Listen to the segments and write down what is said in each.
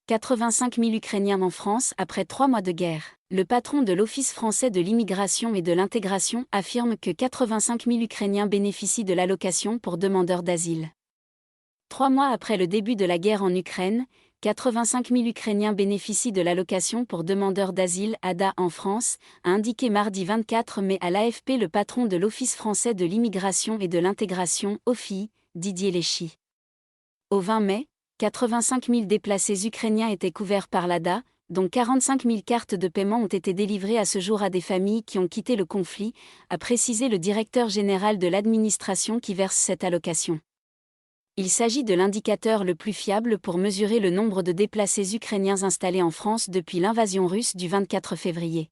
85 000 Ukrainiens en France après 3 mois de guerre. Le patron de l'Office français de l'immigration et de l'intégration affirme que 85 000 Ukrainiens bénéficient de l'allocation pour demandeurs d'asile. 3 mois après le début de la guerre en Ukraine, 85 000 Ukrainiens bénéficient de l'allocation pour demandeurs d'asile ADA en France, a indiqué mardi 24 mai à l'AFP le patron de l'Office français de l'immigration et de l'intégration, OFII, Didier Léchy. Au 20 mai, 85 000 déplacés ukrainiens étaient couverts par l'ADA, dont 45 000 cartes de paiement ont été délivrées à ce jour à des familles qui ont quitté le conflit, a précisé le directeur général de l'administration qui verse cette allocation. Il s'agit de l'indicateur le plus fiable pour mesurer le nombre de déplacés ukrainiens installés en France depuis l'invasion russe du 24 février.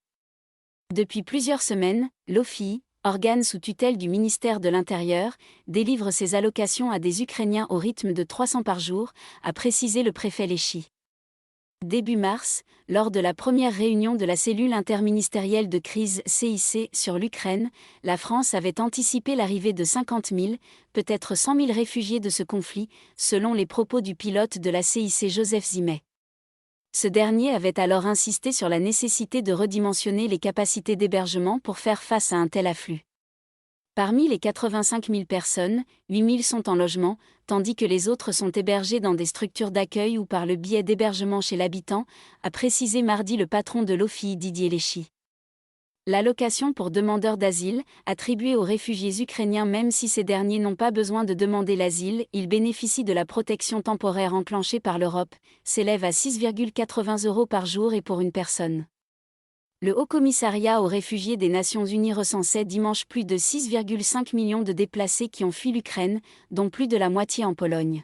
Depuis plusieurs semaines, l'OFII, organe sous tutelle du ministère de l'Intérieur, délivre ses allocations à des Ukrainiens au rythme de 300 par jour, a précisé le préfet Léchy. Début mars, lors de la première réunion de la cellule interministérielle de crise CIC sur l'Ukraine, la France avait anticipé l'arrivée de 50 000, peut-être 100 000 réfugiés de ce conflit, selon les propos du pilote de la CIC Joseph Zimet. Ce dernier avait alors insisté sur la nécessité de redimensionner les capacités d'hébergement pour faire face à un tel afflux. Parmi les 85 000 personnes, 8 000 sont en logement, tandis que les autres sont hébergés dans des structures d'accueil ou par le biais d'hébergement chez l'habitant, a précisé mardi le patron de l'OFII Didier Léchy. L'allocation pour demandeurs d'asile, attribuée aux réfugiés ukrainiens même si ces derniers n'ont pas besoin de demander l'asile, ils bénéficient de la protection temporaire enclenchée par l'Europe, s'élève à 6,80 € par jour et pour une personne. Le Haut-Commissariat aux réfugiés des Nations Unies recensait dimanche plus de 6,5 millions de déplacés qui ont fui l'Ukraine, dont plus de la moitié en Pologne.